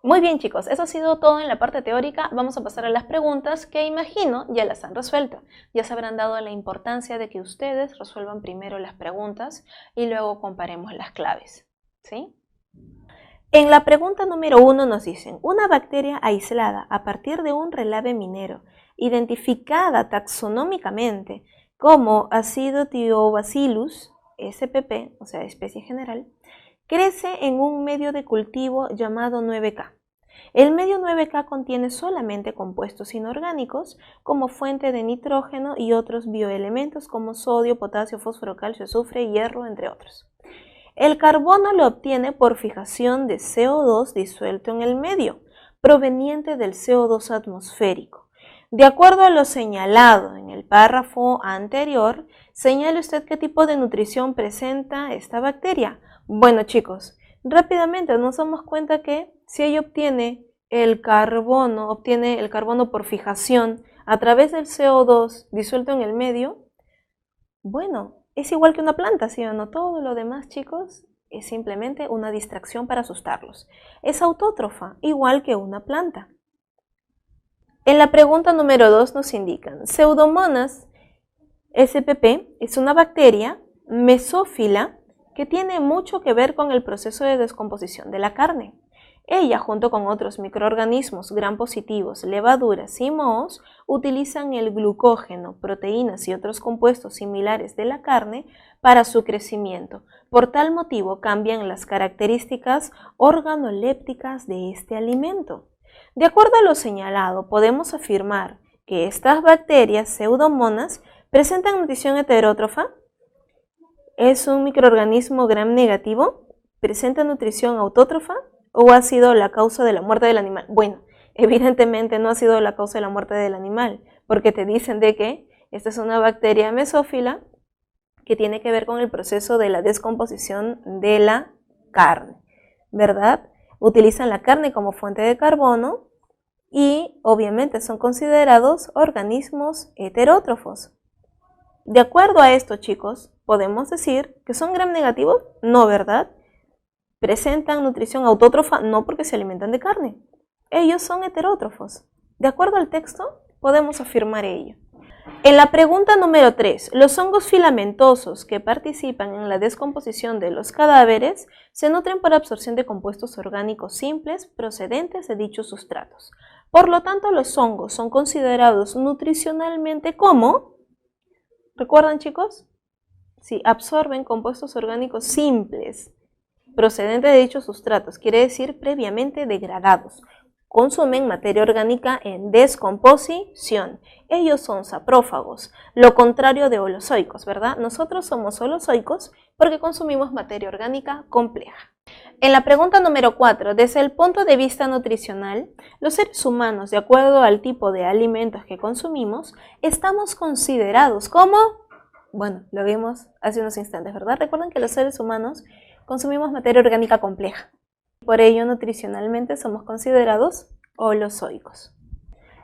Muy bien, chicos, eso ha sido todo en la parte teórica. Vamos a pasar a las preguntas que imagino ya las han resuelto. Ya se habrán dado la importancia de que ustedes resuelvan primero las preguntas y luego comparemos las claves, ¿sí? En la pregunta número 1 nos dicen, una bacteria aislada a partir de un relave minero, identificada taxonómicamente como Acidotiobacillus spp, o sea, especie general, crece en un medio de cultivo llamado 9K. El medio 9K contiene solamente compuestos inorgánicos como fuente de nitrógeno y otros bioelementos como sodio, potasio, fósforo, calcio, azufre, hierro, entre otros. El carbono lo obtiene por fijación de CO2 disuelto en el medio, proveniente del CO2 atmosférico. De acuerdo a lo señalado en el párrafo anterior, señale usted qué tipo de nutrición presenta esta bacteria. Bueno, chicos, rápidamente nos damos cuenta que si ella obtiene el carbono por fijación a través del CO2 disuelto en el medio, bueno, es igual que una planta, ¿sí o no? Todo lo demás, chicos, es simplemente una distracción para asustarlos. Es autótrofa, igual que una planta. En la pregunta número 2 nos indican, Pseudomonas spp es una bacteria mesófila que tiene mucho que ver con el proceso de descomposición de la carne. Ella, junto con otros microorganismos gram positivos, levaduras y mohos, utilizan el glucógeno, proteínas y otros compuestos similares de la carne para su crecimiento. Por tal motivo cambian las características organolépticas de este alimento. De acuerdo a lo señalado, podemos afirmar que estas bacterias pseudomonas presentan nutrición heterótrofa. ¿Es un microorganismo gram negativo? ¿Presenta nutrición autótrofa? ¿O ha sido la causa de la muerte del animal? Bueno, evidentemente no ha sido la causa de la muerte del animal, porque te dicen de que esta es una bacteria mesófila que tiene que ver con el proceso de la descomposición de la carne, ¿verdad? Utilizan la carne como fuente de carbono y obviamente son considerados organismos heterótrofos. De acuerdo a esto, chicos, podemos decir que son gram negativos, no, ¿verdad? Presentan nutrición autótrofa no porque se alimentan de carne. Ellos son heterótrofos. De acuerdo al texto, podemos afirmar ello. En la pregunta número 3, los hongos filamentosos que participan en la descomposición de los cadáveres se nutren por absorción de compuestos orgánicos simples procedentes de dichos sustratos. Por lo tanto, los hongos son considerados nutricionalmente como, ¿recuerdan, chicos? Sí, absorben compuestos orgánicos simples procedentes de dichos sustratos, quiere decir previamente degradados. Consumen materia orgánica en descomposición. Ellos son saprófagos, lo contrario de holozoicos, ¿verdad? Nosotros somos holozoicos porque consumimos materia orgánica compleja. En la pregunta número 4, desde el punto de vista nutricional, los seres humanos, de acuerdo al tipo de alimentos que consumimos, estamos considerados como, bueno, lo vimos hace unos instantes, ¿verdad? Recuerden que los seres humanos consumimos materia orgánica compleja. Por ello, nutricionalmente somos considerados holozoicos.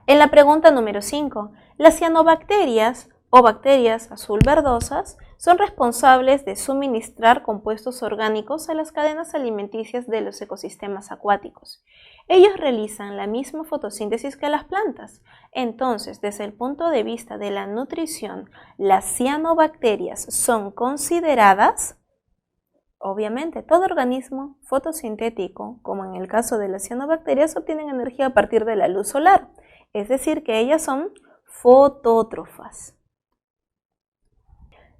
En la pregunta número 5, las cianobacterias o bacterias azul verdosas son responsables de suministrar compuestos orgánicos a las cadenas alimenticias de los ecosistemas acuáticos. Ellos realizan la misma fotosíntesis que las plantas. Entonces, desde el punto de vista de la nutrición, las cianobacterias son consideradas. Obviamente, todo organismo fotosintético, como en el caso de las cianobacterias, obtienen energía a partir de la luz solar, es decir, que ellas son fotótrofas.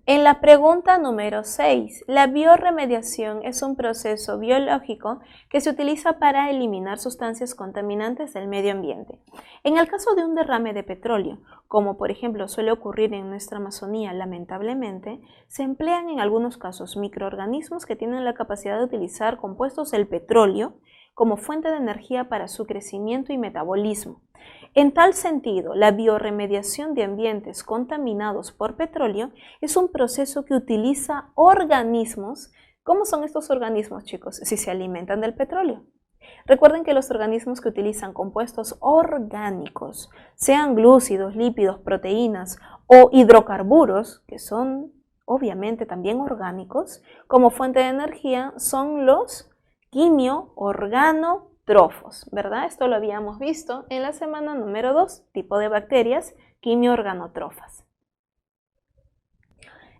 En la pregunta número 6, la biorremediación es un proceso biológico que se utiliza para eliminar sustancias contaminantes del medio ambiente. En el caso de un derrame de petróleo, como por ejemplo suele ocurrir en nuestra Amazonía lamentablemente, se emplean en algunos casos microorganismos que tienen la capacidad de utilizar compuestos del petróleo como fuente de energía para su crecimiento y metabolismo. En tal sentido, la biorremediación de ambientes contaminados por petróleo es un proceso que utiliza organismos. ¿Cómo son estos organismos, chicos? Si se alimentan del petróleo. Recuerden que los organismos que utilizan compuestos orgánicos, sean glúcidos, lípidos, proteínas o hidrocarburos, que son obviamente también orgánicos, como fuente de energía, son los quimio-organo organótrofos, ¿verdad? Esto lo habíamos visto en la semana número 2, tipo de bacterias quimio-organótrofas.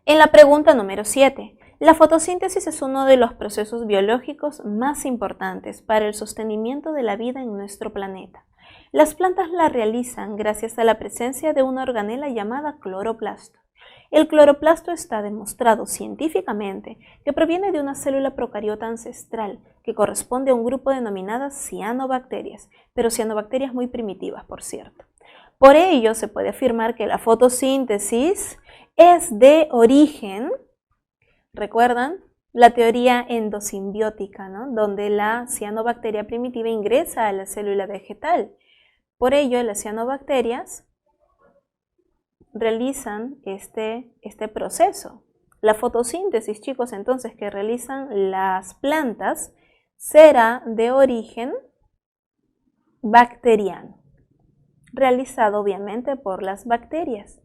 En la pregunta número 7, la fotosíntesis es uno de los procesos biológicos más importantes para el sostenimiento de la vida en nuestro planeta. Las plantas la realizan gracias a la presencia de una organela llamada cloroplasto. El cloroplasto está demostrado científicamente que proviene de una célula procariota ancestral que corresponde a un grupo denominadas cianobacterias, pero cianobacterias muy primitivas, por cierto. Por ello, se puede afirmar que la fotosíntesis es de origen, ¿recuerdan? La teoría endosimbiótica, ¿no? Donde la cianobacteria primitiva ingresa a la célula vegetal. Por ello, las cianobacterias realizan este proceso. La fotosíntesis, chicos, entonces, que realizan las plantas, será de origen bacteriano, realizado obviamente por las bacterias.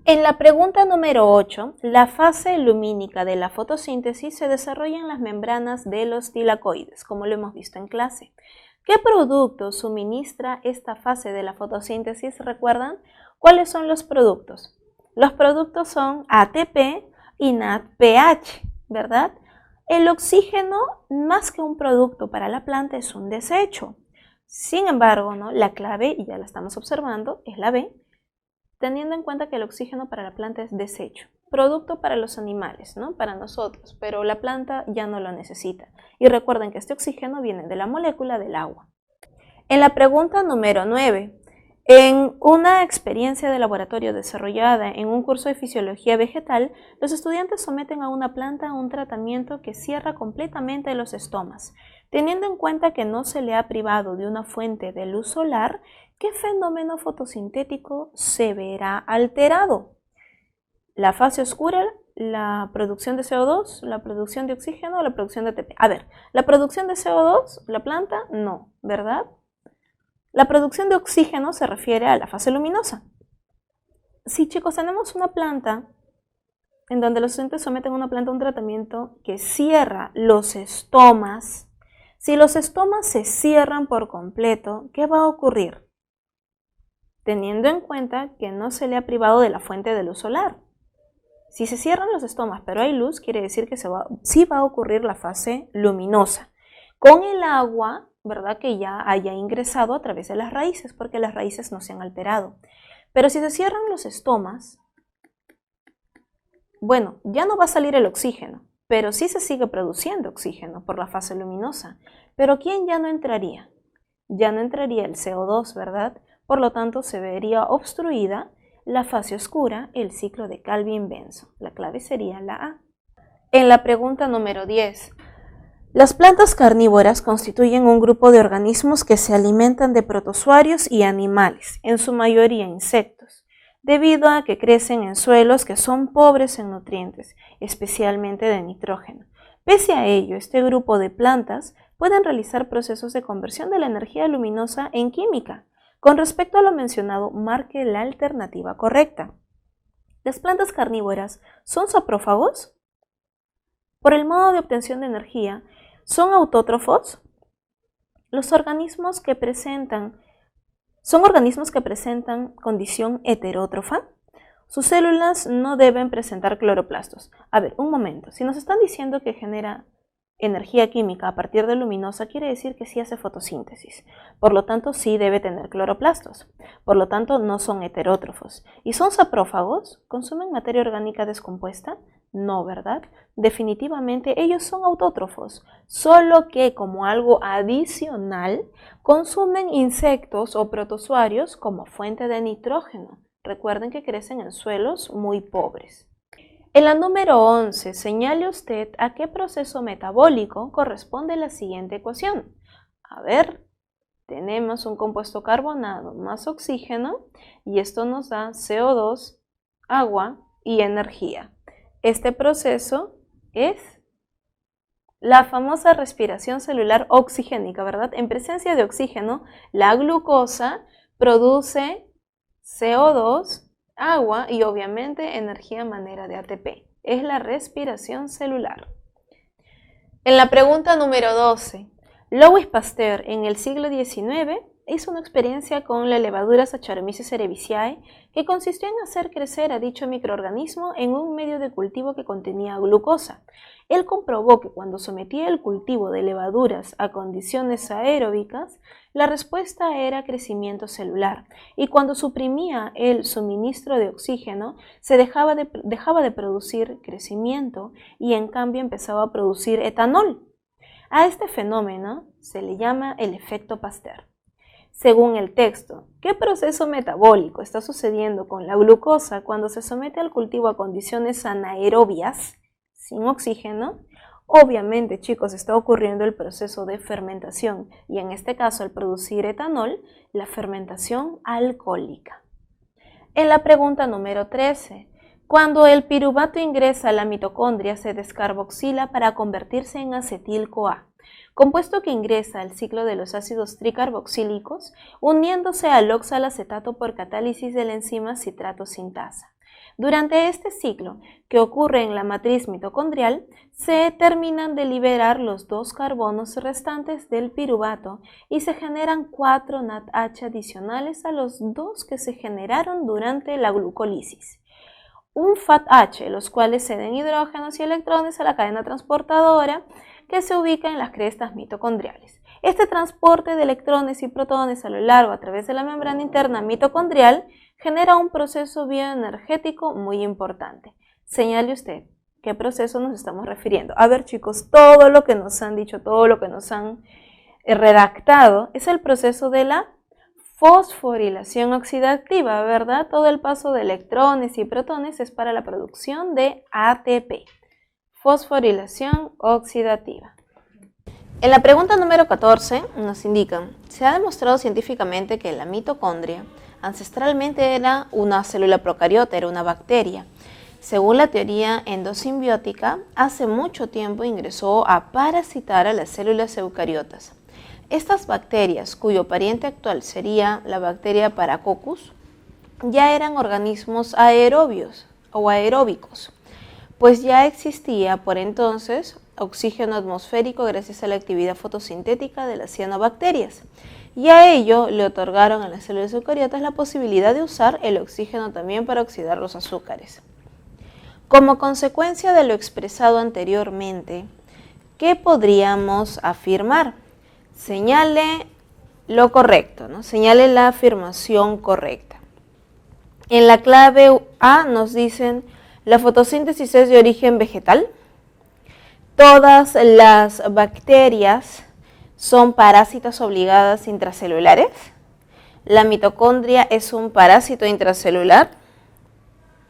En la pregunta número 8, la fase lumínica de la fotosíntesis se desarrolla en las membranas de los tilacoides, como lo hemos visto en clase. ¿Qué producto suministra esta fase de la fotosíntesis? ¿Recuerdan? ¿Cuáles son los productos? Los productos son ATP y NADPH, ¿verdad? El oxígeno, más que un producto para la planta, es un desecho. Sin embargo, ¿no? La clave, y ya la estamos observando, es la B, teniendo en cuenta que el oxígeno para la planta es desecho. Producto para los animales, ¿no? Para nosotros, pero la planta ya no lo necesita. Y recuerden que este oxígeno viene de la molécula del agua. En la pregunta número 9, en una experiencia de laboratorio desarrollada en un curso de fisiología vegetal, los estudiantes someten a una planta a un tratamiento que cierra completamente los estomas. Teniendo en cuenta que no se le ha privado de una fuente de luz solar, ¿qué fenómeno fotosintético se verá alterado? La fase oscura, la producción de CO2, la producción de oxígeno o la producción de ATP. A ver, la producción de CO2, la planta, no, ¿verdad? La producción de oxígeno se refiere a la fase luminosa. Sí, chicos, tenemos una planta en donde los estudiantes someten a una planta a un tratamiento que cierra los estomas. Si los estomas se cierran por completo, ¿qué va a ocurrir? Teniendo en cuenta que no se le ha privado de la fuente de luz solar. Si se cierran los estomas pero hay luz, quiere decir que sí va a ocurrir la fase luminosa. Con el agua, ¿verdad? Que ya haya ingresado a través de las raíces, porque las raíces no se han alterado. Pero si se cierran los estomas, bueno, ya no va a salir el oxígeno, pero sí se sigue produciendo oxígeno por la fase luminosa. Pero ¿quién ya no entraría? Ya no entraría el CO2, ¿verdad? Por lo tanto, se vería obstruida la fase oscura, el ciclo de Calvin-Benson. La clave sería la A. En la pregunta número 10, las plantas carnívoras constituyen un grupo de organismos que se alimentan de protozoarios y animales, en su mayoría insectos, debido a que crecen en suelos que son pobres en nutrientes, especialmente de nitrógeno. Pese a ello, este grupo de plantas pueden realizar procesos de conversión de la energía luminosa en química. Con respecto a lo mencionado, marque la alternativa correcta. ¿Las plantas carnívoras son saprófagos? Por el modo de obtención de energía, ¿son autótrofos? Los organismos que presentan condición heterótrofa. Sus células no deben presentar cloroplastos. A ver, un momento. Si nos están diciendo que genera energía química a partir de luminosa, quiere decir que sí hace fotosíntesis. Por lo tanto, sí debe tener cloroplastos. Por lo tanto, no son heterótrofos. ¿Y son saprófagos? ¿Consumen materia orgánica descompuesta? No, ¿verdad? Definitivamente ellos son autótrofos, solo que como algo adicional consumen insectos o protozoarios como fuente de nitrógeno. Recuerden que crecen en suelos muy pobres. En la número 11, señale usted a qué proceso metabólico corresponde la siguiente ecuación. A ver, tenemos un compuesto carbonado más oxígeno y esto nos da CO2, agua y energía. Este proceso es la famosa respiración celular oxigénica, ¿verdad? En presencia de oxígeno, la glucosa produce CO2, agua y obviamente energía a manera de ATP. Es la respiración celular. En la pregunta número 12, Louis Pasteur en el siglo XIX hizo una experiencia con la levadura Saccharomyces cerevisiae que consistió en hacer crecer a dicho microorganismo en un medio de cultivo que contenía glucosa. Él comprobó que cuando sometía el cultivo de levaduras a condiciones aeróbicas, la respuesta era crecimiento celular, y cuando suprimía el suministro de oxígeno, se dejaba de producir crecimiento y en cambio empezaba a producir etanol. A este fenómeno se le llama el efecto Pasteur. Según el texto, ¿qué proceso metabólico está sucediendo con la glucosa cuando se somete al cultivo a condiciones anaerobias, sin oxígeno? Obviamente, chicos, está ocurriendo el proceso de fermentación y en este caso, al producir etanol, la fermentación alcohólica. En la pregunta número 13, cuando el piruvato ingresa a la mitocondria se descarboxila para convertirse en acetil-CoA, compuesto que ingresa al ciclo de los ácidos tricarboxílicos, uniéndose al oxalacetato por catálisis de la enzima citrato sintasa. Durante este ciclo, que ocurre en la matriz mitocondrial, se terminan de liberar los 2 carbonos restantes del piruvato y se generan 4 NADH adicionales a los 2 que se generaron durante la glucólisis. Un FATH, los cuales ceden hidrógenos y electrones a la cadena transportadora que se ubica en las crestas mitocondriales. Este transporte de electrones y protones a lo largo a través de la membrana interna mitocondrial genera un proceso bioenergético muy importante. Señale usted qué proceso nos estamos refiriendo. A ver, chicos, todo lo que nos han dicho, todo lo que nos han redactado es el proceso de la fosforilación oxidativa, ¿verdad? Todo el paso de electrones y protones es para la producción de ATP. Fosforilación oxidativa. En la pregunta número 14 nos indican, se ha demostrado científicamente que la mitocondria ancestralmente era una célula procariota, era una bacteria. Según la teoría endosimbiótica, hace mucho tiempo ingresó a parasitar a las células eucariotas. Estas bacterias, cuyo pariente actual sería la bacteria Paracoccus, ya eran organismos aerobios o aeróbicos, pues ya existía por entonces oxígeno atmosférico gracias a la actividad fotosintética de las cianobacterias, y a ello le otorgaron a las células eucariotas la posibilidad de usar el oxígeno también para oxidar los azúcares. Como consecuencia de lo expresado anteriormente, ¿qué podríamos afirmar? Señale lo correcto, ¿no? Señale la afirmación correcta. En la clave A nos dicen, la fotosíntesis es de origen vegetal. Todas las bacterias son parásitas obligadas intracelulares. La mitocondria es un parásito intracelular.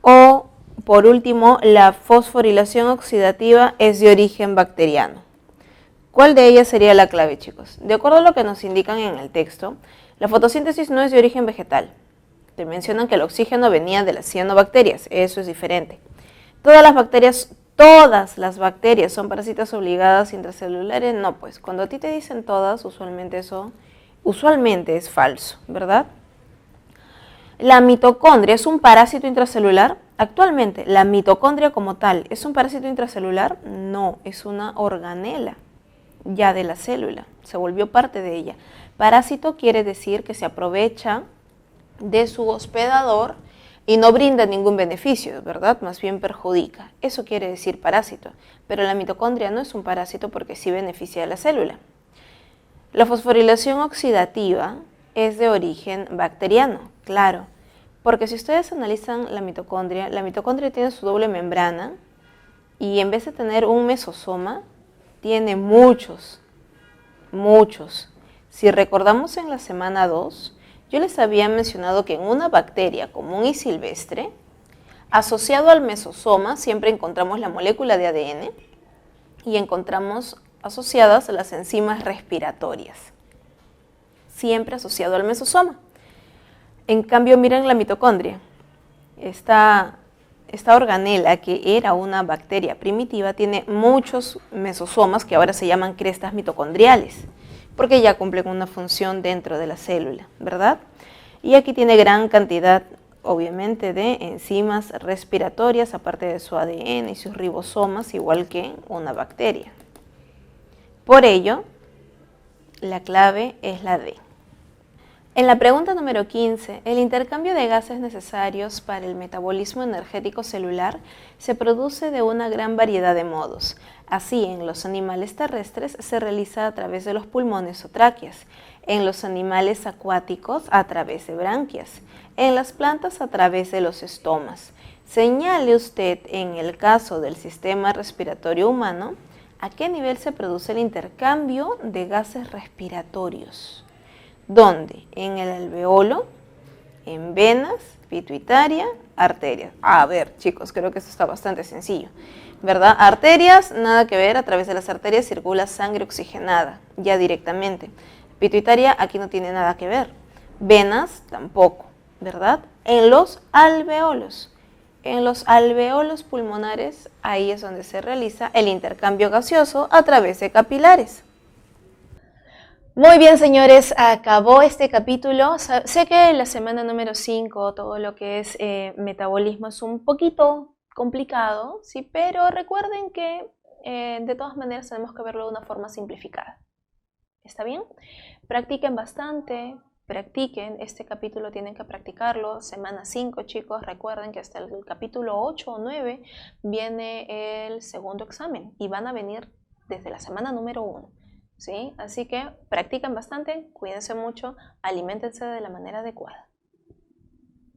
O, por último, la fosforilación oxidativa es de origen bacteriano. ¿Cuál de ellas sería la clave, chicos? De acuerdo a lo que nos indican en el texto, la fotosíntesis no es de origen vegetal. Te mencionan que el oxígeno venía de las cianobacterias, eso es diferente. Todas las bacterias son parásitas obligadas intracelulares, no, pues cuando a ti te dicen todas, usualmente es falso, ¿verdad? La mitocondria es un parásito intracelular. Actualmente, ¿la mitocondria como tal es un parásito intracelular? No, es una organela ya de la célula, se volvió parte de ella. Parásito quiere decir que se aprovecha de su hospedador y no brinda ningún beneficio, ¿verdad? Más bien perjudica. Eso quiere decir parásito. Pero la mitocondria no es un parásito porque sí beneficia a la célula. La fosforilación oxidativa es de origen bacteriano, claro. Porque si ustedes analizan la mitocondria tiene su doble membrana y en vez de tener un mesosoma, tiene muchos. Si recordamos en la semana 2, yo les había mencionado que en una bacteria común y silvestre, asociado al mesosoma, siempre encontramos la molécula de ADN y encontramos asociadas a las enzimas respiratorias. Siempre asociado al mesosoma. En cambio, miren la mitocondria. Esta organela, que era una bacteria primitiva, tiene muchos mesosomas que ahora se llaman crestas mitocondriales, porque ya cumplen una función dentro de la célula, ¿verdad? Y aquí tiene gran cantidad, obviamente, de enzimas respiratorias, aparte de su ADN y sus ribosomas, igual que una bacteria. Por ello, La clave es la D. En la pregunta número 15, el intercambio de gases necesarios para el metabolismo energético celular se produce de una gran variedad de modos. Así, en los animales terrestres se realiza a través de los pulmones o tráqueas, en los animales acuáticos a través de branquias, en las plantas a través de los estomas. Señale usted, en el caso del sistema respiratorio humano, a qué nivel se produce el intercambio de gases respiratorios. ¿Dónde? En el alveolo, en venas, pituitaria, arterias. A ver, chicos, creo que esto está bastante sencillo, ¿verdad? Arterias, nada que ver, a través de las arterias circula sangre oxigenada, ya directamente. Pituitaria, aquí no tiene nada que ver. Venas, tampoco, ¿verdad? En los alveolos. En los alveolos pulmonares, ahí es donde se realiza el intercambio gaseoso a través de capilares. Muy bien, señores, acabó este capítulo. Sé que la semana número 5, todo lo que es metabolismo es un poquito complicado, ¿sí? Pero recuerden que de todas maneras tenemos que verlo de una forma simplificada. ¿Está bien? Practiquen bastante, practiquen. Este capítulo tienen que practicarlo. Semana 5, chicos, recuerden que hasta el capítulo 8 o 9 viene el segundo examen y van a venir desde la semana número 1. ¿Sí? Así que practiquen bastante, cuídense mucho, aliméntense de la manera adecuada.